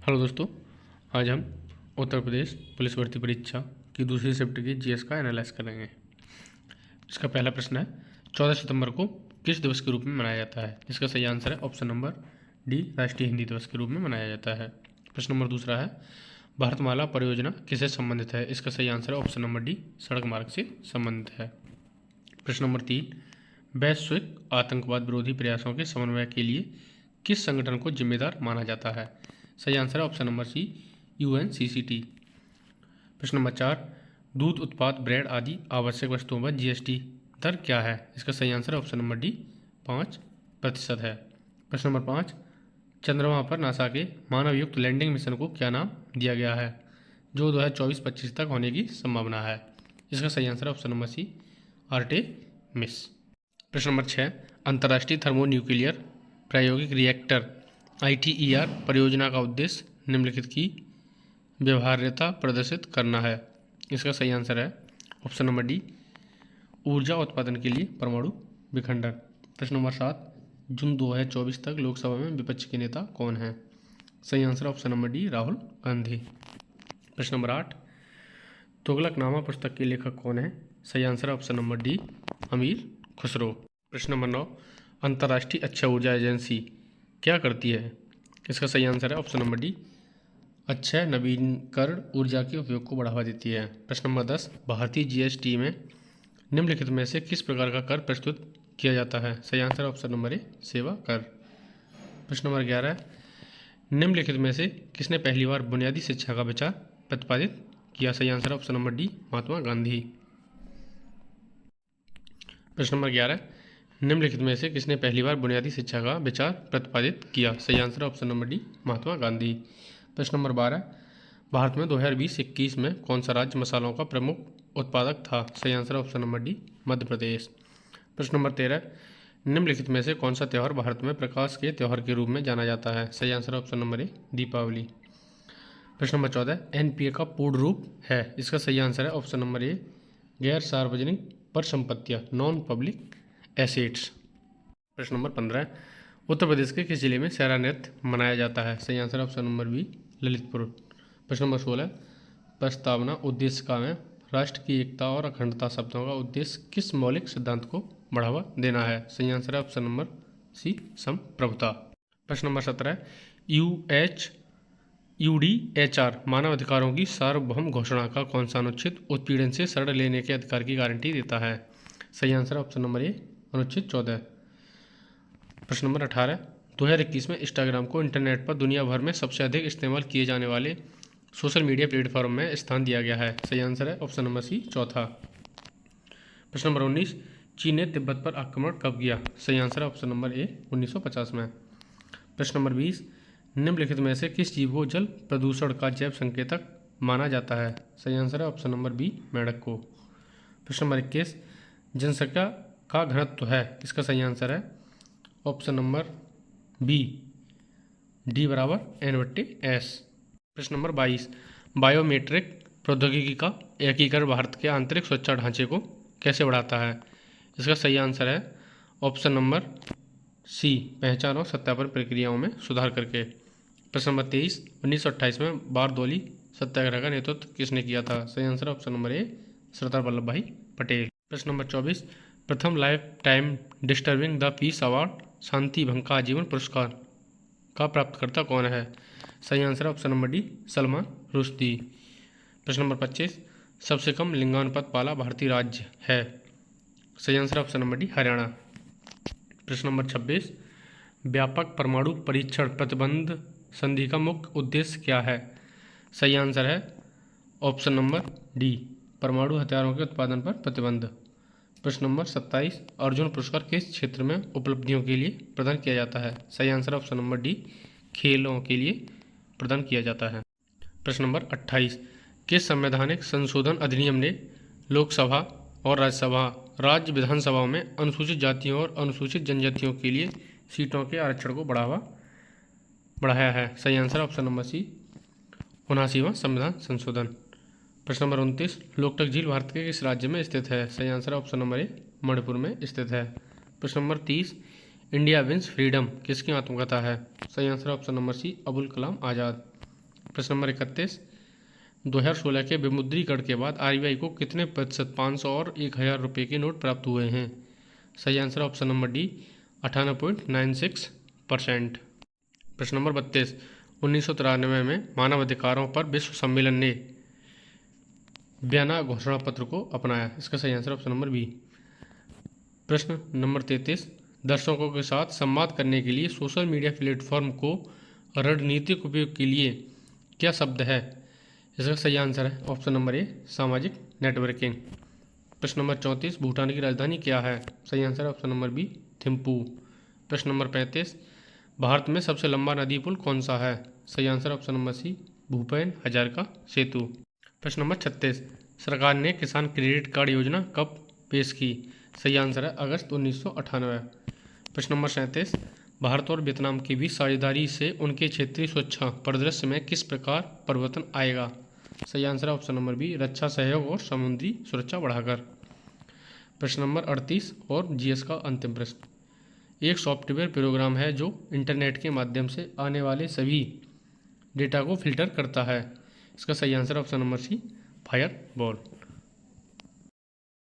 Hello दोस्तों, आज हम उत्तर प्रदेश पुलिस भर्ती परीक्षा की दूसरी शिफ्ट की जीएस का एनालाइज करेंगे। इसका पहला प्रश्न है, 14 सितंबर को किस दिवस के रूप में मनाया जाता है? इसका सही आंसर है ऑप्शन नंबर डी, राष्ट्रीय हिंदी दिवस के रूप में मनाया जाता है। प्रश्न नंबर दूसरा है, भारतमाला परियोजना किससे संबंधित है? इसका सही आंसर है ऑप्शन नंबर डी, सड़क मार्ग से संबंधित है। प्रश्न नंबर 3, वैश्विक आतंकवाद विरोधी प्रयासों के समन्वय के लिए किस संगठन को जिम्मेदार माना जाता है? सही आंसर है ऑप्शन नंबर सी, UNCCT। प्रश्न नंबर 4, दूध उत्पाद, ब्रेड आदि आवश्यक वस्तुओं पर GST दर क्या है? इसका सही आंसर है ऑप्शन नंबर डी, 5% है। प्रश्न नंबर 5, चंद्रमा पर नासा के मानव युक्त लैंडिंग मिशन को क्या नाम दिया गया है, जो 2024-25 तक होने की संभावना है? इसका सही आंसर है ऑप्शन नंबर सी, आर्टेमिस। प्रश्न नंबर 6, अंतर्राष्ट्रीय थर्मोन्यूक्लियर प्रायोगिक रिएक्टर ITER परियोजना का उद्देश्य निम्नलिखित की व्यवहार्यता प्रदर्शित करना है। इसका सही आंसर है ऑप्शन नंबर डी, ऊर्जा उत्पादन के लिए परमाणु विखंडन। प्रश्न नंबर 7, जून 2024 तक लोकसभा में विपक्ष के नेता कौन हैं? सही answer option number D, Rahul Gandhi. प्रश्न नंबर 8, तुगलकनामा पुस्तक के लेखक कौन है? सही आंसर ऑप्शन नंबर डी, अमीर खुसरो। प्रश्न नंबर 9, अंतर्राष्ट्रीय अक्षय ऊर्जा एजेंसी क्या करती है? इसका सही आंसर है ऑप्शन नंबर डी, अक्षय नवीकरण ऊर्जा के उपयोग को बढ़ावा देती है। प्रश्न नंबर 10, भारतीय GST में निम्नलिखित में से किस प्रकार का कर प्रस्तुत किया जाता है? सही आंसर ऑप्शन नंबर ए, सेवा कर। प्रश्न नंबर 11, निम्नलिखित में से किसने पहली बार बुनियादी शिक्षा का विचार प्रतिपादित किया? सही answer option number D, Mahatma Gandhi. प्रश्न नंबर 11, निम्नलिखित में से किसने पहली बार बुनियादी शिक्षा का विचार प्रतिपादित किया? सही answer option number D, Mahatma Gandhi. प्रश्न नंबर 12, भारत में 2020-21 में कौन सा राज्य मसालों का प्रमुख उत्पादक था? सही answer option number D, Madhya Pradesh. प्रश्न नंबर 13, निम्नलिखित में से कौन सा त्यौहार भारत में प्रकाश के त्यौहार के रूप में जाना जाता है? सही answer option number A, Deepavali. प्रश्न नंबर 14, NPA का पूर्ण रूप है? इसका सही आंसर है ऑप्शन नंबर ए, गैर सार्वजनिक परिसंपत्तियां, नॉन पब्लिक एसेट्स। प्रश्न नंबर 15, उत्तर प्रदेश के किस जिले में सहरा नृत्य मनाया जाता है? सही answer option number B, Lalitpur. प्रश्न नंबर 16, प्रस्तावना उद्देश्य का में राष्ट्र की एकता और अखंडता शब्दों का उद्देश्य किस मौलिक सिद्धांत को बढ़ावा देना है? सही आंसर है ऑप्शन नंबर सी, संप्रभुता। प्रश्न नंबर 17, UDHR मानव अधिकारों की सार्वभौम घोषणा का कौन सा अनुच्छेद उत्पीड़न से शरण लेने के अधिकार की गारंटी देता है? सही आंसर है ऑप्शन नंबर ए, अनुच्छेद 14। प्रश्न नंबर 18, 2021 में इंस्टाग्राम को इंटरनेट पर दुनिया भर में सबसे अधिक इस्तेमाल किए जाने वाले सोशल मीडिया प्लेटफॉर्म में स्थान दिया गया है? सही आंसर है ऑप्शन नंबर सी, चौथा। प्रश्न नंबर 19, चीन ने तिब्बत पर आक्रमण कब किया? सही आंसर है ऑप्शन नंबर ए, 1950 में। प्रश्न नंबर 20, निम्नलिखित में से किस जीव को जल प्रदूषण का जैव संकेतक माना जाता है? सही आंसर है ऑप्शन नंबर बी, मेंढक को। प्रश्न नंबर 21, जनसंख्या का घनत्व है? इसका सही आंसर है option number B, D = N/S। प्रश्न नंबर 22, बायोमेट्रिक प्रौद्योगिकी का एकीकरण भारत के आंतरिक सुरक्षा ढांचे को कैसे बढ़ाता है? इसका सही आंसर है ऑप्शन नंबर सी, पहचान और सत्यापन प्रक्रियाओं में सुधार करके। प्रश्न नंबर 23, 1928 में बारदौली सत्याग्रह का नेतृत्व किसने किया था? सही answer option number A, Sardar Vallabh Bhai Patel. प्रश्न नंबर 24, प्रथम life time disturbing the peace award शांति भंग का आजीवन पुरस्कार का प्राप्तकर्ता कौन है? सही answer option number D, Salman Rushdie. प्रश्न नंबर 25, सबसे कम लिंगानुपात वाला भारतीय राज्य है? सही answer option number D, Haryana. प्रश्न नंबर 26, व्यापक परमाणु परीक्षण प्रतिबंध संधि का मुख्य उद्देश्य क्या है? सही आंसर है ऑप्शन नंबर डी, परमाणु हथियारों के उत्पादन पर प्रतिबंध। प्रश्न नंबर 27, अर्जुन पुरस्कार किस क्षेत्र में उपलब्धियों के लिए प्रदान किया जाता है? सही आंसर ऑप्शन नंबर डी, खेलों के लिए प्रदान किया जाता है। प्रश्न नंबर 28, किस संवैधानिक संशोधन अधिनियम ने लोकसभा और राज्यसभा राज्य विधानसभाओं में अनुसूचित जातियों और अनुसूचित जनजातियों के लिए सीटों के आरक्षण को बढ़ाया है? सही आंसर ऑप्शन नंबर सी, 79वां संविधान संशोधन। प्रश्न नंबर 29, लोकटक झील भारत के किस राज्य में स्थित है? सही आंसर ऑप्शन नंबर ए, मणिपुर में स्थित है। प्रश्न नंबर 30, इंडिया विंस फ्रीडम किसकी आत्मकथा है? सही answer option number C, Abul Kalam Azad. प्रश्न नंबर 31, 2016 के विमुद्रीकरण के बाद आरबीआई को कितने प्रतिशत 500 और 1000 रुपये के नोट प्राप्त हुए हैं? सही आंसर ऑप्शन नंबर डी 98.96%। प्रश्न नंबर 32, 1993 में मानवाधिकारों पर विश्व सम्मेलन ने वियना घोषणा पत्र को अपनाया। इसका सही आंसर ऑप्शन नंबर बी। प्रश्न नंबर 33, दर्शकों के साथ संवाद करने के लिए सोशल मीडिया प्लेटफॉर्म को रणनीतिक उपयोग के लिए क्या शब्द है? इसका सही आंसर है ऑप्शन नंबर ए सामाजिक नेटवर्किंग। प्रश्न नंबर 34, भूटान की राजधानी क्या है? सही आंसर है ऑप्शन नंबर बी थिम्पू। प्रश्न नंबर 35, भारत में सबसे लंबा नदी पुल कौन सा है? सही answer option number C Bhupen Hazarika Setu. प्रश्न नंबर 36, सरकार ने किसान क्रेडिट कार्ड योजना कब पेश की? सही आंसर है अगस्त 1998। प्रश्न नंबर 37, भारत और वियतनाम के बीच साझेदारी से उनके क्षेत्रीय सुरक्षा परिदृश्य में किस प्रकार परिवर्तन आएगा? सही आंसर है ऑप्शन नंबर बी रक्षा सहयोग और समुद्री सुरक्षा बढ़ाकर। प्रश्न नंबर 38 और जीएस का अंतिम प्रश्न, एक सॉफ्टवेयर प्रोग्राम है जो इंटरनेट के माध्यम से आने वाले सभी डेटा को फिल्टर करता है। इसका सही answer option number C firewall.